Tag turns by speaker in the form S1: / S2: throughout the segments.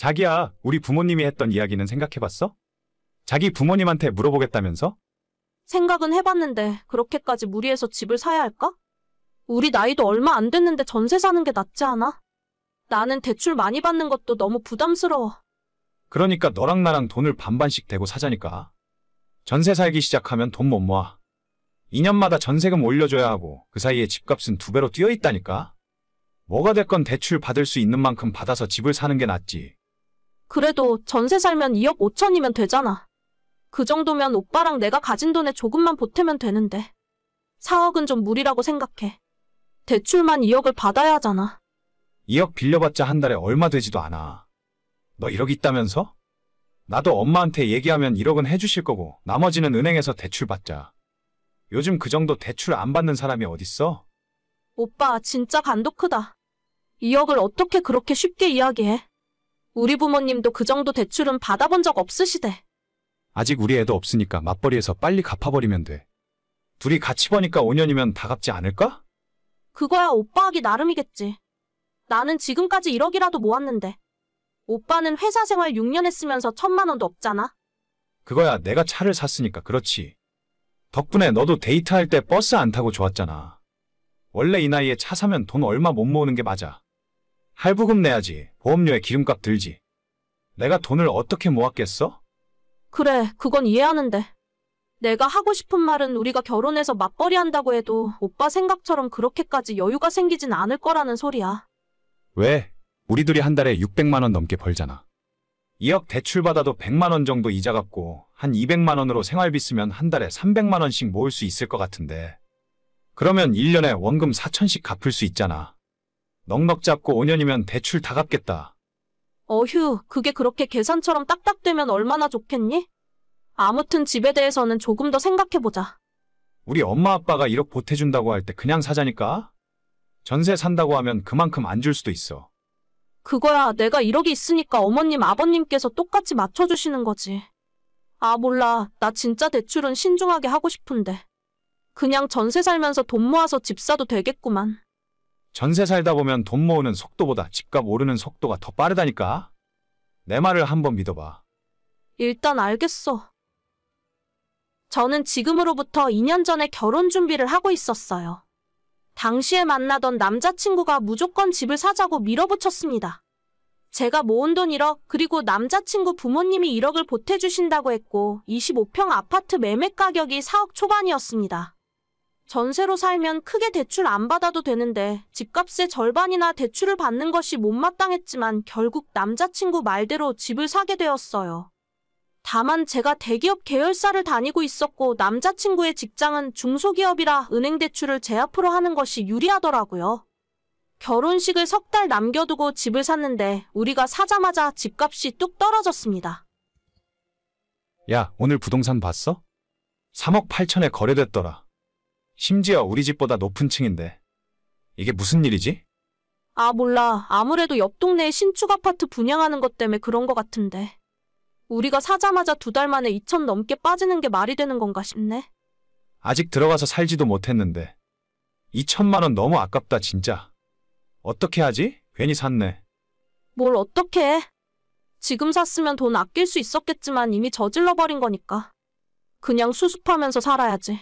S1: 자기야, 우리 부모님이 했던 이야기는 생각해봤어? 자기 부모님한테 물어보겠다면서?
S2: 생각은 해봤는데 그렇게까지 무리해서 집을 사야 할까? 우리 나이도 얼마 안 됐는데 전세 사는 게 낫지 않아? 나는 대출 많이 받는 것도 너무 부담스러워.
S1: 그러니까 너랑 나랑 돈을 반반씩 대고 사자니까. 전세 살기 시작하면 돈 못 모아. 2년마다 전세금 올려줘야 하고 그 사이에 집값은 2배로 뛰어있다니까. 뭐가 됐건 대출 받을 수 있는 만큼 받아서 집을 사는 게 낫지.
S2: 그래도 전세 살면 2억 5천이면 되잖아. 그 정도면 오빠랑 내가 가진 돈에 조금만 보태면 되는데. 4억은 좀 무리라고 생각해. 대출만 2억을 받아야 하잖아.
S1: 2억 빌려봤자 한 달에 얼마 되지도 않아. 너 1억 있다면서? 나도 엄마한테 얘기하면 1억은 해주실 거고 나머지는 은행에서 대출 받자. 요즘 그 정도 대출 안 받는 사람이 어딨어?
S2: 오빠 진짜 간도 크다. 2억을 어떻게 그렇게 쉽게 이야기해? 우리 부모님도 그 정도 대출은 받아본 적 없으시대.
S1: 아직 우리 애도 없으니까 맞벌이해서 빨리 갚아버리면 돼. 둘이 같이 버니까 5년이면 다 갚지 않을까?
S2: 그거야 오빠 하기 나름이겠지. 나는 지금까지 1억이라도 모았는데. 오빠는 회사 생활 6년 했으면서 1,000만 원도 없잖아.
S1: 그거야 내가 차를 샀으니까 그렇지. 덕분에 너도 데이트할 때 버스 안 타고 좋았잖아. 원래 이 나이에 차 사면 돈 얼마 못 모으는 게 맞아. 할부금 내야지. 보험료에 기름값 들지. 내가 돈을 어떻게 모았겠어?
S2: 그래, 그건 이해하는데. 내가 하고 싶은 말은 우리가 결혼해서 맞벌이 한다고 해도 오빠 생각처럼 그렇게까지 여유가 생기진 않을 거라는 소리야.
S1: 왜? 우리 둘이 한 달에 600만 원 넘게 벌잖아. 2억 대출 받아도 100만 원 정도 이자 갚고 한 200만 원으로 생활비 쓰면 한 달에 300만 원씩 모을 수 있을 것 같은데. 그러면 1년에 원금 4천씩 갚을 수 있잖아. 넉넉 잡고 5년이면 대출 다 갚겠다.
S2: 어휴, 그게 그렇게 계산처럼 딱딱되면 얼마나 좋겠니? 아무튼 집에 대해서는 조금 더 생각해보자.
S1: 우리 엄마 아빠가 1억 보태준다고 할 때 그냥 사자니까? 전세 산다고 하면 그만큼 안 줄 수도 있어.
S2: 그거야 내가 1억이 있으니까 어머님 아버님께서 똑같이 맞춰주시는 거지. 아 몰라, 나 진짜 대출은 신중하게 하고 싶은데. 그냥 전세 살면서 돈 모아서 집 사도 되겠구만.
S1: 전세 살다 보면 돈 모으는 속도보다 집값 오르는 속도가 더 빠르다니까? 내 말을 한번 믿어봐.
S2: 일단 알겠어. 저는 지금으로부터 2년 전에 결혼 준비를 하고 있었어요. 당시에 만나던 남자친구가 무조건 집을 사자고 밀어붙였습니다. 제가 모은 돈 1억, 그리고 남자친구 부모님이 1억을 보태주신다고 했고 25평 아파트 매매 가격이 4억 초반이었습니다. 전세로 살면 크게 대출 안 받아도 되는데 집값의 절반이나 대출을 받는 것이 못마땅했지만 결국 남자친구 말대로 집을 사게 되었어요. 다만 제가 대기업 계열사를 다니고 있었고 남자친구의 직장은 중소기업이라 은행 대출을 제 앞으로 하는 것이 유리하더라고요. 결혼식을 3달 남겨두고 집을 샀는데 우리가 사자마자 집값이 뚝 떨어졌습니다.
S1: 야, 오늘 부동산 봤어? 3억 8천에 거래됐더라. 심지어 우리 집보다 높은 층인데. 이게 무슨 일이지?
S2: 아 몰라, 아무래도 옆 동네에 신축 아파트 분양하는 것 때문에 그런 것 같은데. 우리가 사자마자 2달 만에 2천 넘게 빠지는 게 말이 되는 건가 싶네.
S1: 아직 들어가서 살지도 못했는데. 2천만 원 너무 아깝다 진짜. 어떻게 하지? 괜히 샀네.
S2: 뭘 어떻게 해? 지금 샀으면 돈 아낄 수 있었겠지만 이미 저질러버린 거니까. 그냥 수습하면서 살아야지.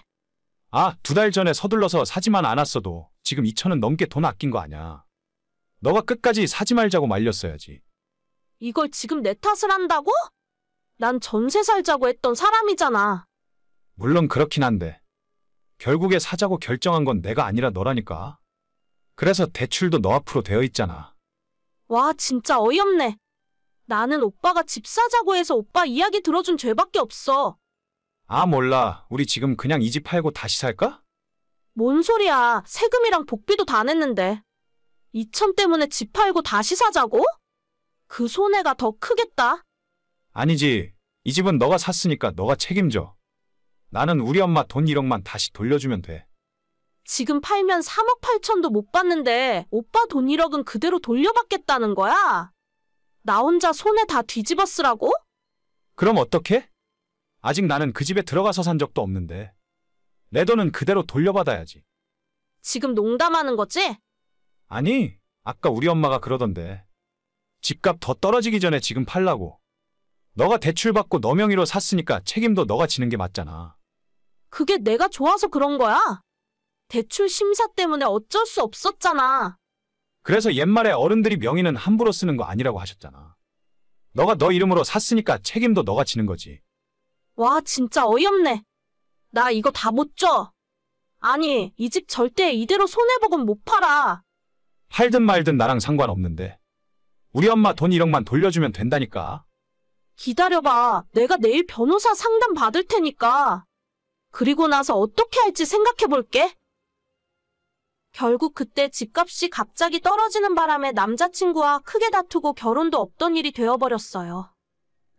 S1: 아, 2달 전에 서둘러서 사지만 않았어도 지금 2천은 넘게 돈 아낀 거 아냐. 너가 끝까지 사지 말자고 말렸어야지.
S2: 이걸 지금 내 탓을 한다고? 난 전세 살자고 했던 사람이잖아.
S1: 물론 그렇긴 한데 결국에 사자고 결정한 건 내가 아니라 너라니까. 그래서 대출도 너 앞으로 되어 있잖아.
S2: 와 진짜 어이없네. 나는 오빠가 집 사자고 해서 오빠 이야기 들어준 죄밖에 없어.
S1: 아 몰라. 우리 지금 그냥 이 집 팔고 다시 살까?
S2: 뭔 소리야. 세금이랑 복비도 다 냈는데. 2천 때문에 집 팔고 다시 사자고? 그 손해가 더 크겠다.
S1: 아니지. 이 집은 너가 샀으니까 너가 책임져. 나는 우리 엄마 돈 1억만 다시 돌려주면 돼.
S2: 지금 팔면 3억 8천도 못 받는데 오빠 돈 1억은 그대로 돌려받겠다는 거야? 나 혼자 손해 다 뒤집어 쓰라고?
S1: 그럼 어떡해? 아직 나는 그 집에 들어가서 산 적도 없는데. 내 돈은 그대로 돌려받아야지.
S2: 지금 농담하는 거지?
S1: 아니, 아까 우리 엄마가 그러던데. 집값 더 떨어지기 전에 지금 팔라고. 너가 대출 받고 너 명의로 샀으니까 책임도 너가 지는 게 맞잖아.
S2: 그게 내가 좋아서 그런 거야? 대출 심사 때문에 어쩔 수 없었잖아.
S1: 그래서 옛말에 어른들이 명의는 함부로 쓰는 거 아니라고 하셨잖아. 너가 너 이름으로 샀으니까 책임도 너가 지는 거지.
S2: 와, 진짜 어이없네. 나 이거 다 못 줘. 아니, 이 집 절대 이대로 손해보곤 못 팔아.
S1: 팔든 말든 나랑 상관없는데. 우리 엄마 돈 1억만 돌려주면 된다니까.
S2: 기다려봐. 내가 내일 변호사 상담 받을 테니까. 그리고 나서 어떻게 할지 생각해볼게. 결국 그때 집값이 갑자기 떨어지는 바람에 남자친구와 크게 다투고 결혼도 없던 일이 되어버렸어요.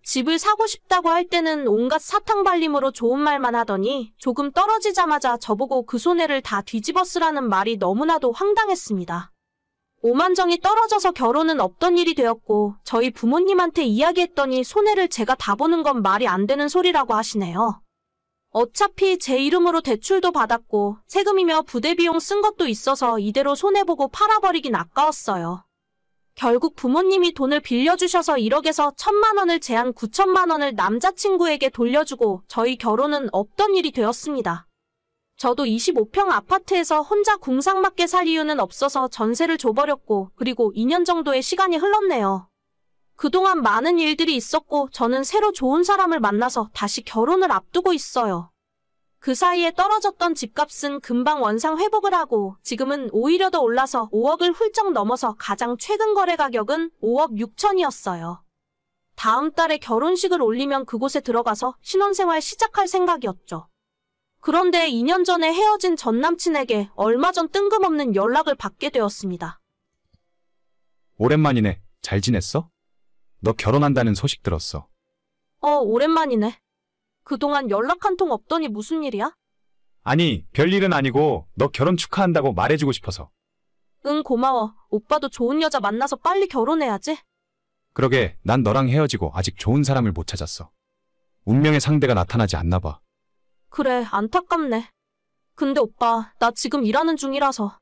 S2: 집을 사고 싶다고 할 때는 온갖 사탕발림으로 좋은 말만 하더니 조금 떨어지자마자 저보고 그 손해를 다 뒤집어 쓰라는 말이 너무나도 황당했습니다. 오만정이 떨어져서 결혼은 없던 일이 되었고 저희 부모님한테 이야기했더니 손해를 제가 다 보는 건 말이 안 되는 소리라고 하시네요. 어차피 제 이름으로 대출도 받았고 세금이며 부대비용 쓴 것도 있어서 이대로 손해보고 팔아버리긴 아까웠어요. 결국 부모님이 돈을 빌려주셔서 1억에서 1,000만 원을 제한 9천만 원을 남자친구에게 돌려주고 저희 결혼은 없던 일이 되었습니다. 저도 25평 아파트에서 혼자 궁상맞게 살 이유는 없어서 전세를 줘버렸고 그리고 2년 정도의 시간이 흘렀네요. 그동안 많은 일들이 있었고 저는 새로 좋은 사람을 만나서 다시 결혼을 앞두고 있어요. 그 사이에 떨어졌던 집값은 금방 원상 회복을 하고 지금은 오히려 더 올라서 5억을 훌쩍 넘어서 가장 최근 거래 가격은 5억 6천이었어요. 다음 달에 결혼식을 올리면 그곳에 들어가서 신혼생활 시작할 생각이었죠. 그런데 2년 전에 헤어진 전 남친에게 얼마 전 뜬금없는 연락을 받게 되었습니다.
S1: 오랜만이네. 잘 지냈어? 너 결혼한다는 소식 들었어.
S2: 오랜만이네. 그동안 연락 한 통 없더니 무슨 일이야?
S1: 아니, 별일은 아니고 너 결혼 축하한다고 말해주고 싶어서.
S2: 응, 고마워. 오빠도 좋은 여자 만나서 빨리 결혼해야지.
S1: 그러게, 난 너랑 헤어지고 아직 좋은 사람을 못 찾았어. 운명의 상대가 나타나지 않나 봐.
S2: 그래, 안타깝네. 근데 오빠, 나 지금 일하는 중이라서.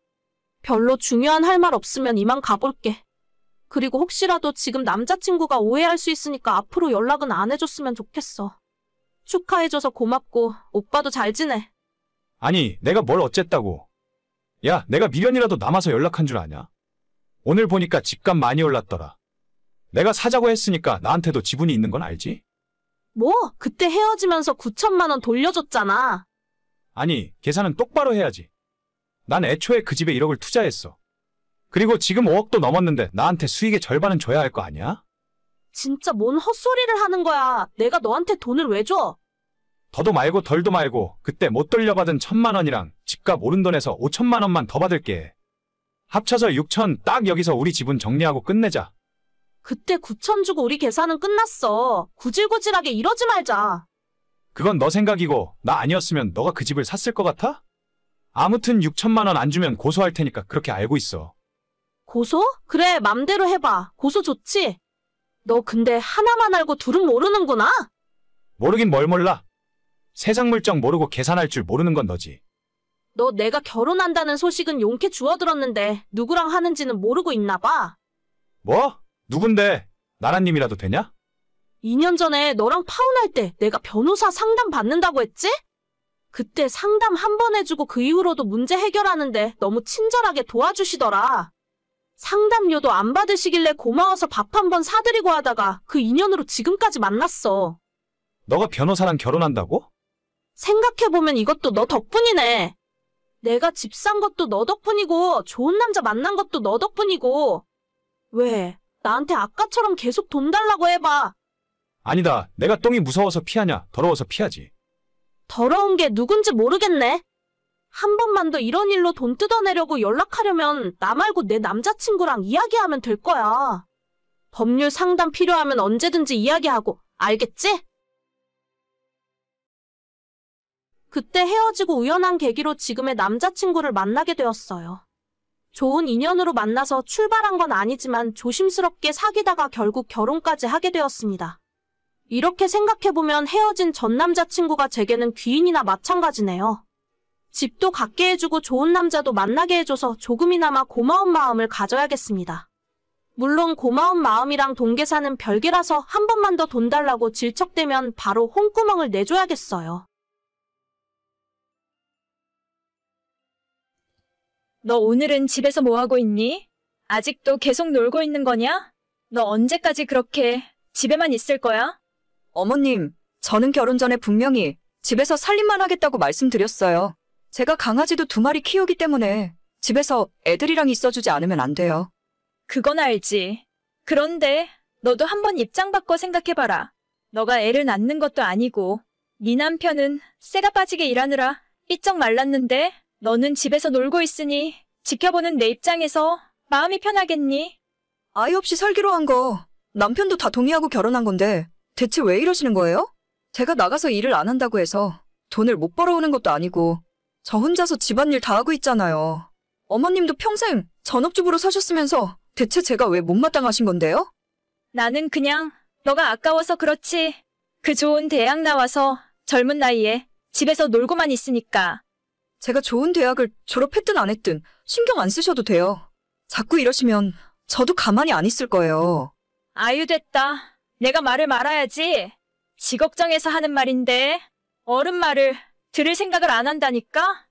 S2: 별로 중요한 할 말 없으면 이만 가볼게. 그리고 혹시라도 지금 남자친구가 오해할 수 있으니까 앞으로 연락은 안 해줬으면 좋겠어. 축하해줘서 고맙고 오빠도 잘 지내.
S1: 아니, 내가 뭘 어쨌다고. 야, 내가 미련이라도 남아서 연락한 줄 아냐? 오늘 보니까 집값 많이 올랐더라. 내가 사자고 했으니까 나한테도 지분이 있는 건 알지?
S2: 뭐? 그때 헤어지면서 9천만 원 돌려줬잖아.
S1: 아니, 계산은 똑바로 해야지. 난 애초에 그 집에 1억을 투자했어. 그리고 지금 5억도 넘었는데 나한테 수익의 절반은 줘야 할 거 아니야?
S2: 진짜 뭔 헛소리를 하는 거야. 내가 너한테 돈을 왜 줘?
S1: 더도 말고 덜도 말고 그때 못 돌려받은 1,000만 원이랑 집값 오른 돈에서 5천만 원만 더 받을게. 합쳐서 6천, 딱 여기서 우리 지분 정리하고 끝내자.
S2: 그때 9천 주고 우리 계산은 끝났어. 구질구질하게 이러지 말자.
S1: 그건 너 생각이고 나 아니었으면 너가 그 집을 샀을 것 같아? 아무튼 6천만 원 안 주면 고소할 테니까 그렇게 알고 있어.
S2: 고소? 그래, 맘대로 해봐. 고소 좋지? 너 근데 하나만 알고 둘은 모르는구나?
S1: 모르긴 뭘 몰라. 세상 물정 모르고 계산할 줄 모르는 건 너지.
S2: 너 내가 결혼한다는 소식은 용케 주워들었는데 누구랑 하는지는 모르고 있나 봐.
S1: 뭐? 누군데? 나라님이라도 되냐?
S2: 2년 전에 너랑 파혼할 때 내가 변호사 상담 받는다고 했지? 그때 상담 한 번 해주고 그 이후로도 문제 해결하는데 너무 친절하게 도와주시더라. 상담료도 안 받으시길래 고마워서 밥 한 번 사드리고 하다가 그 인연으로 지금까지 만났어.
S1: 너가 변호사랑 결혼한다고?
S2: 생각해보면 이것도 너 덕분이네. 내가 집 산 것도 너 덕분이고 좋은 남자 만난 것도 너 덕분이고. 왜? 나한테 아까처럼 계속 돈 달라고 해봐.
S1: 아니다. 내가 똥이 무서워서 피하냐? 더러워서 피하지.
S2: 더러운 게 누군지 모르겠네. 한 번만 더 이런 일로 돈 뜯어내려고 연락하려면 나 말고 내 남자친구랑 이야기하면 될 거야. 법률 상담 필요하면 언제든지 이야기하고, 알겠지? 그때 헤어지고 우연한 계기로 지금의 남자친구를 만나게 되었어요. 좋은 인연으로 만나서 출발한 건 아니지만 조심스럽게 사귀다가 결국 결혼까지 하게 되었습니다. 이렇게 생각해보면 헤어진 전 남자친구가 제게는 귀인이나 마찬가지네요. 집도 갖게 해주고 좋은 남자도 만나게 해줘서 조금이나마 고마운 마음을 가져야겠습니다. 물론 고마운 마음이랑 동계사는 별개라서 한 번만 더 돈 달라고 질척대면 바로 홍구멍을 내줘야겠어요.
S3: 너 오늘은 집에서 뭐 하고 있니? 아직도 계속 놀고 있는 거냐? 너 언제까지 그렇게 집에만 있을 거야?
S4: 어머님, 저는 결혼 전에 분명히 집에서 살림만 하겠다고 말씀드렸어요. 제가 강아지도 2마리 키우기 때문에 집에서 애들이랑 있어주지 않으면 안 돼요.
S3: 그건 알지. 그런데 너도 한번 입장 바꿔 생각해봐라. 너가 애를 낳는 것도 아니고 네 남편은 쇠가 빠지게 일하느라 삐쩍 말랐는데 너는 집에서 놀고 있으니 지켜보는 내 입장에서 마음이 편하겠니?
S4: 아이 없이 살기로 한 거 남편도 다 동의하고 결혼한 건데 대체 왜 이러시는 거예요? 제가 나가서 일을 안 한다고 해서 돈을 못 벌어오는 것도 아니고 저 혼자서 집안일 다 하고 있잖아요. 어머님도 평생 전업주부로 사셨으면서 대체 제가 왜 못마땅하신 건데요?
S3: 나는 그냥 너가 아까워서 그렇지. 그 좋은 대학 나와서 젊은 나이에 집에서 놀고만 있으니까.
S4: 제가 좋은 대학을 졸업했든 안 했든 신경 안 쓰셔도 돼요. 자꾸 이러시면 저도 가만히 안 있을 거예요.
S3: 아유 됐다. 내가 말을 말아야지. 지 걱정해서 하는 말인데 어른 말을 들을 생각을 안 한다니까?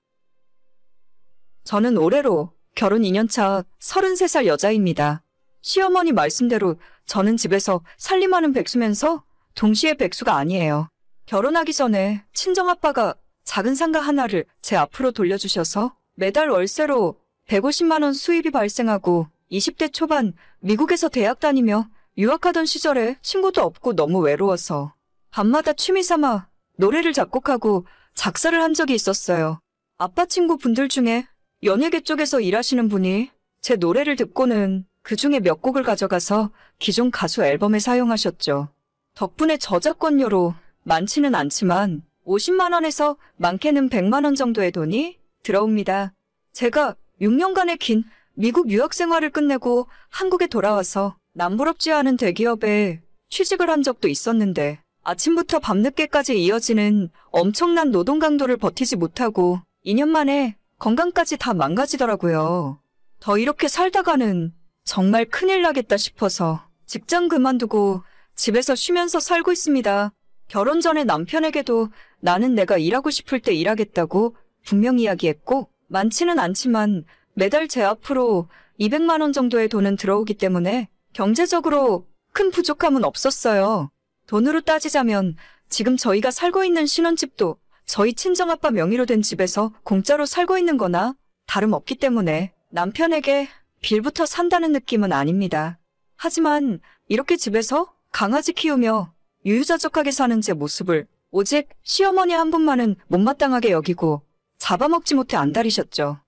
S4: 저는 올해로 결혼 2년차 33살 여자입니다. 시어머니 말씀대로 저는 집에서 살림하는 백수면서 동시에 백수가 아니에요. 결혼하기 전에 친정아빠가 작은 상가 하나를 제 앞으로 돌려주셔서 매달 월세로 150만 원 수입이 발생하고 20대 초반 미국에서 대학 다니며 유학하던 시절에 친구도 없고 너무 외로워서 밤마다 취미 삼아 노래를 작곡하고 작사를 한 적이 있었어요. 아빠 친구 분들 중에 연예계 쪽에서 일하시는 분이 제 노래를 듣고는 그 중에 몇 곡을 가져가서 기존 가수 앨범에 사용하셨죠. 덕분에 저작권료로 많지는 않지만 50만 원에서 많게는 100만 원 정도의 돈이 들어옵니다. 제가 6년간의 긴 미국 유학 생활을 끝내고 한국에 돌아와서 남부럽지 않은 대기업에 취직을 한 적도 있었는데 아침부터 밤늦게까지 이어지는 엄청난 노동 강도를 버티지 못하고 2년 만에 건강까지 다 망가지더라고요. 더 이렇게 살다가는 정말 큰일 나겠다 싶어서 직장 그만두고 집에서 쉬면서 살고 있습니다. 결혼 전에 남편에게도 나는 내가 일하고 싶을 때 일하겠다고 분명히 이야기했고 많지는 않지만 매달 제 앞으로 200만 원 정도의 돈은 들어오기 때문에 경제적으로 큰 부족함은 없었어요. 돈으로 따지자면 지금 저희가 살고 있는 신혼집도 저희 친정아빠 명의로 된 집에서 공짜로 살고 있는 거나 다름없기 때문에 남편에게 빌부터 산다는 느낌은 아닙니다. 하지만 이렇게 집에서 강아지 키우며 유유자적하게 사는 제 모습을 오직 시어머니 한 분만은 못마땅하게 여기고 잡아먹지 못해 안달이셨죠.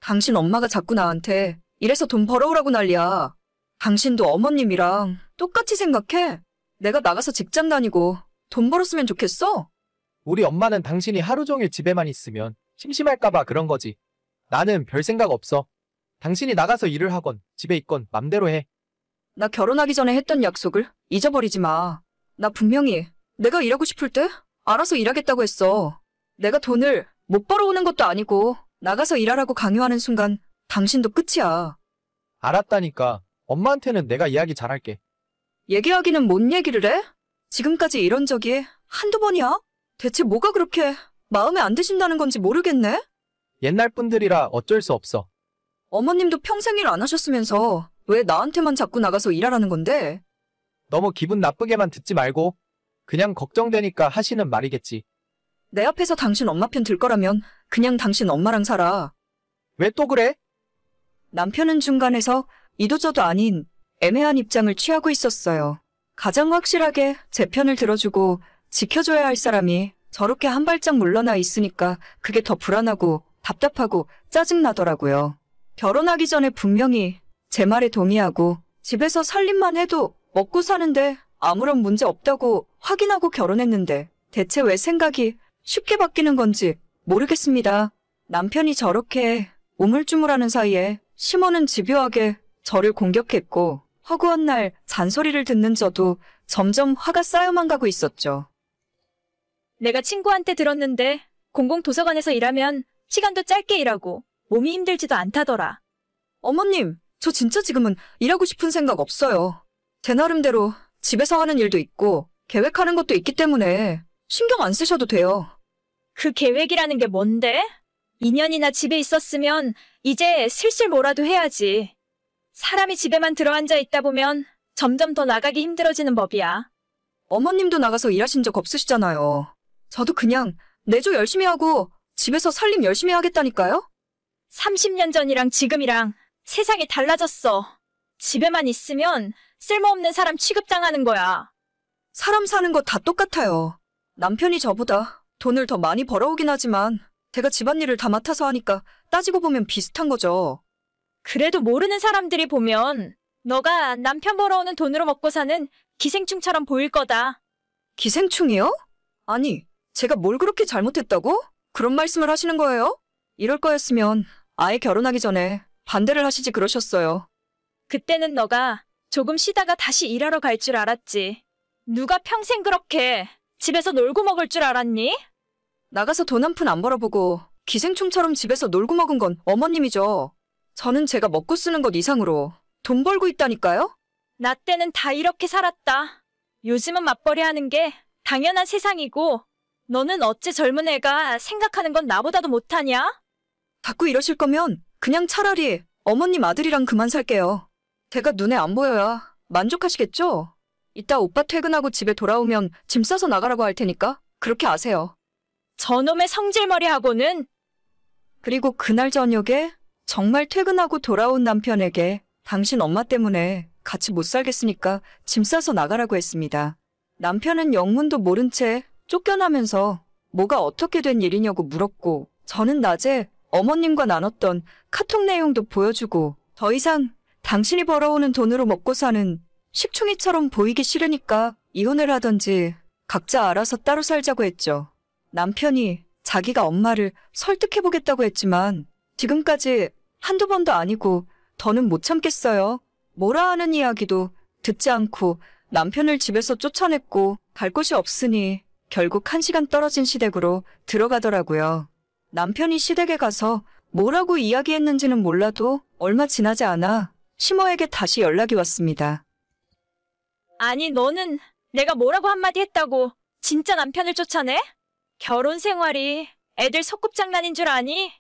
S4: 당신 엄마가 자꾸 나한테 이래서 돈 벌어오라고 난리야. 당신도 어머님이랑 똑같이 생각해. 내가 나가서 직장 다니고 돈 벌었으면 좋겠어?
S5: 우리 엄마는 당신이 하루 종일 집에만 있으면 심심할까봐 그런 거지. 나는 별 생각 없어. 당신이 나가서 일을 하건 집에 있건 맘대로 해.
S4: 나 결혼하기 전에 했던 약속을 잊어버리지 마. 나 분명히 내가 일하고 싶을 때 알아서 일하겠다고 했어. 내가 돈을 못 벌어오는 것도 아니고 나가서 일하라고 강요하는 순간 당신도 끝이야.
S5: 알았다니까. 엄마한테는 내가 이야기 잘할게.
S4: 얘기하기는 뭔 얘기를 해? 지금까지 이런 적이 한두 번이야? 대체 뭐가 그렇게 마음에 안 드신다는 건지 모르겠네?
S5: 옛날 분들이라 어쩔 수 없어.
S4: 어머님도 평생 일 안 하셨으면서 왜 나한테만 자꾸 나가서 일하라는 건데?
S5: 너무 기분 나쁘게만 듣지 말고 그냥 걱정되니까 하시는 말이겠지.
S4: 내 앞에서 당신 엄마 편 들 거라면 그냥 당신 엄마랑 살아.
S5: 왜 또 그래?
S4: 남편은 중간에서 이도저도 아닌 애매한 입장을 취하고 있었어요. 가장 확실하게 제 편을 들어주고 지켜줘야 할 사람이 저렇게 한 발짝 물러나 있으니까 그게 더 불안하고 답답하고 짜증나더라고요. 결혼하기 전에 분명히 제 말에 동의하고 집에서 살림만 해도 먹고 사는데 아무런 문제 없다고 확인하고 결혼했는데 대체 왜 생각이 쉽게 바뀌는 건지 모르겠습니다. 남편이 저렇게 우물쭈물하는 사이에 시모는 집요하게 저를 공격했고 허구한 날 잔소리를 듣는 저도 점점 화가 쌓여만 가고 있었죠.
S3: 내가 친구한테 들었는데 공공도서관에서 일하면 시간도 짧게 일하고 몸이 힘들지도 않다더라.
S4: 어머님, 저 진짜 지금은 일하고 싶은 생각 없어요. 제 나름대로 집에서 하는 일도 있고 계획하는 것도 있기 때문에 신경 안 쓰셔도 돼요.
S3: 그 계획이라는 게 뭔데? 2년이나 집에 있었으면 이제 슬슬 뭐라도 해야지. 사람이 집에만 들어앉아 있다 보면 점점 더 나가기 힘들어지는 법이야.
S4: 어머님도 나가서 일하신 적 없으시잖아요. 저도 그냥 내조 열심히 하고 집에서 살림 열심히 하겠다니까요?
S3: 30년 전이랑 지금이랑 세상이 달라졌어. 집에만 있으면 쓸모없는 사람 취급당하는 거야.
S4: 사람 사는 거 다 똑같아요. 남편이 저보다 돈을 더 많이 벌어오긴 하지만 제가 집안일을 다 맡아서 하니까 따지고 보면 비슷한 거죠.
S3: 그래도 모르는 사람들이 보면 너가 남편 벌어오는 돈으로 먹고 사는 기생충처럼 보일 거다.
S4: 기생충이요? 아니, 제가 뭘 그렇게 잘못했다고? 그런 말씀을 하시는 거예요? 이럴 거였으면 아예 결혼하기 전에 반대를 하시지 그러셨어요.
S3: 그때는 너가 조금 쉬다가 다시 일하러 갈 줄 알았지. 누가 평생 그렇게 집에서 놀고 먹을 줄 알았니?
S4: 나가서 돈 한 푼 안 벌어보고 기생충처럼 집에서 놀고 먹은 건 어머님이죠. 저는 제가 먹고 쓰는 것 이상으로 돈 벌고 있다니까요?
S3: 나 때는 다 이렇게 살았다. 요즘은 맞벌이 하는 게 당연한 세상이고 너는 어째 젊은 애가 생각하는 건 나보다도 못하냐?
S4: 자꾸 이러실 거면 그냥 차라리 어머님 아들이랑 그만 살게요. 제가 눈에 안 보여야 만족하시겠죠? 이따 오빠 퇴근하고 집에 돌아오면 짐 싸서 나가라고 할 테니까 그렇게 아세요.
S3: 저놈의 성질머리하고는.
S4: 그리고 그날 저녁에 정말 퇴근하고 돌아온 남편에게 당신 엄마 때문에 같이 못 살겠으니까 짐 싸서 나가라고 했습니다. 남편은 영문도 모른 채 쫓겨나면서 뭐가 어떻게 된 일이냐고 물었고 저는 낮에 어머님과 나눴던 카톡 내용도 보여주고 더 이상 당신이 벌어오는 돈으로 먹고 사는 식충이처럼 보이기 싫으니까 이혼을 하던지 각자 알아서 따로 살자고 했죠. 남편이 자기가 엄마를 설득해보겠다고 했지만 지금까지 한두 번도 아니고 더는 못 참겠어요. 뭐라 하는 이야기도 듣지 않고 남편을 집에서 쫓아냈고 갈 곳이 없으니 결국 1시간 떨어진 시댁으로 들어가더라고요. 남편이 시댁에 가서 뭐라고 이야기했는지는 몰라도 얼마 지나지 않아 시모에게 다시 연락이 왔습니다.
S3: 아니 너는 내가 뭐라고 한마디 했다고 진짜 남편을 쫓아내? 결혼 생활이 애들 소꿉장난인 줄 아니?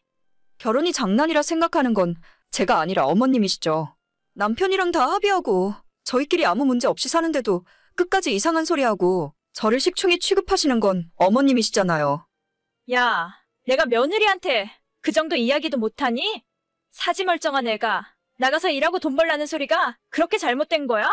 S4: 결혼이 장난이라 생각하는 건 제가 아니라 어머님이시죠. 남편이랑 다 합의하고 저희끼리 아무 문제 없이 사는데도 끝까지 이상한 소리하고 저를 식충이 취급하시는 건 어머님이시잖아요.
S3: 야, 내가 며느리한테 그 정도 이야기도 못하니? 사지 멀쩡한 애가 나가서 일하고 돈 벌라는 소리가 그렇게 잘못된 거야?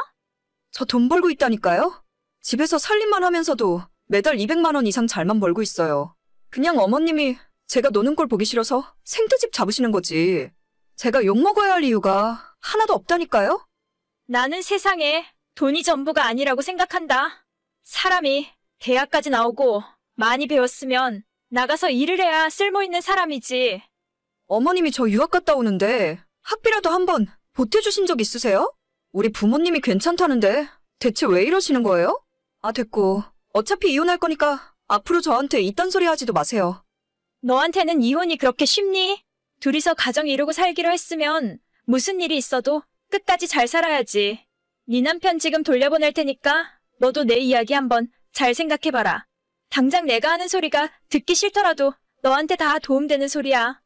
S4: 저 돈 벌고 있다니까요? 집에서 살림만 하면서도 매달 200만 원 이상 잘만 벌고 있어요. 그냥 어머님이 제가 노는 걸 보기 싫어서 생트집 잡으시는 거지. 제가 욕먹어야 할 이유가 하나도 없다니까요?
S3: 나는 세상에 돈이 전부가 아니라고 생각한다. 사람이 대학까지 나오고 많이 배웠으면 나가서 일을 해야 쓸모있는 사람이지.
S4: 어머님이 저 유학 갔다 오는데 학비라도 한번 보태주신 적 있으세요? 우리 부모님이 괜찮다는데 대체 왜 이러시는 거예요? 아, 됐고. 어차피 이혼할 거니까 앞으로 저한테 이딴 소리 하지도 마세요.
S3: 너한테는 이혼이 그렇게 쉽니? 둘이서 가정 이루고 살기로 했으면 무슨 일이 있어도 끝까지 잘 살아야지. 네 남편 지금 돌려보낼 테니까 너도 내 이야기 한번 잘 생각해봐라. 당장 내가 하는 소리가 듣기 싫더라도 너한테 다 도움되는 소리야.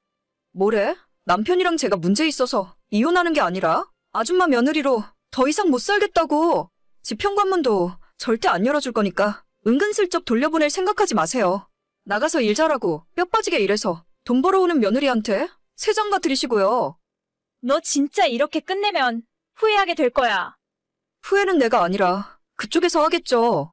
S4: 뭐래? 남편이랑 제가 문제 있어서 이혼하는 게 아니라 아줌마 며느리로 더 이상 못 살겠다고. 집 현관문도 절대 안 열어줄 거니까 은근슬쩍 돌려보낼 생각하지 마세요. 나가서 일 잘하고 뼈 빠지게 일해서 돈 벌어오는 며느리한테 새 장가 드리시고요.
S3: 너 진짜 이렇게 끝내면 후회하게 될 거야.
S4: 후회는 내가 아니라 그쪽에서 하겠죠.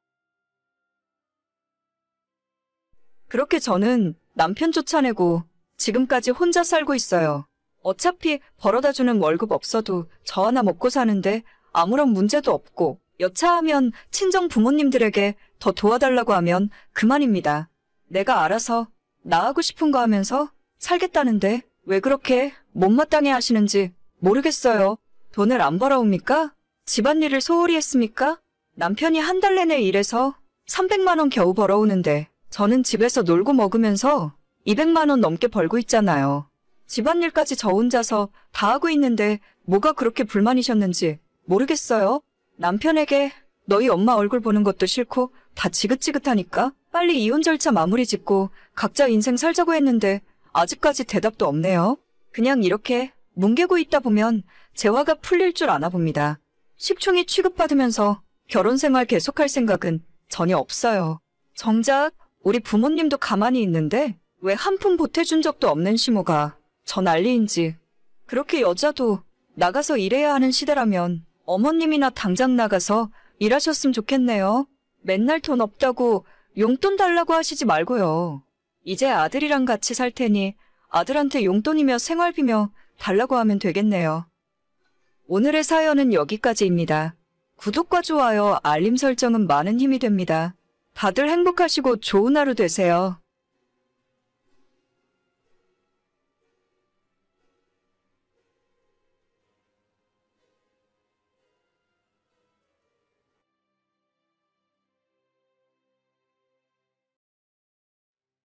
S4: 그렇게 저는 남편 쫓아내고 지금까지 혼자 살고 있어요. 어차피 벌어다주는 월급 없어도 저 하나 먹고 사는데 아무런 문제도 없고 여차하면 친정 부모님들에게 더 도와달라고 하면 그만입니다. 내가 알아서 나하고 싶은 거 하면서 살겠다는데 왜 그렇게 못마땅해 하시는지 모르겠어요. 돈을 안 벌어옵니까? 집안일을 소홀히 했습니까? 남편이 한 달 내내 일해서 300만 원 겨우 벌어오는데 저는 집에서 놀고 먹으면서 200만 원 넘게 벌고 있잖아요. 집안일까지 저 혼자서 다 하고 있는데 뭐가 그렇게 불만이셨는지 모르겠어요. 남편에게 너희 엄마 얼굴 보는 것도 싫고 다 지긋지긋하니까 빨리 이혼 절차 마무리 짓고 각자 인생 살자고 했는데 아직까지 대답도 없네요. 그냥 이렇게 뭉개고 있다 보면 제 화가 풀릴 줄 아나 봅니다. 식충이 취급받으면서 결혼 생활 계속할 생각은 전혀 없어요. 정작 우리 부모님도 가만히 있는데 왜 한 푼 보태준 적도 없는 시모가 저 난리인지. 그렇게 여자도 나가서 일해야 하는 시대라면 어머님이나 당장 나가서 일하셨으면 좋겠네요. 맨날 돈 없다고 용돈 달라고 하시지 말고요. 이제 아들이랑 같이 살 테니 아들한테 용돈이며 생활비며 달라고 하면 되겠네요. 오늘의 사연은 여기까지입니다. 구독과 좋아요, 알림 설정은 많은 힘이 됩니다. 다들 행복하시고 좋은 하루 되세요.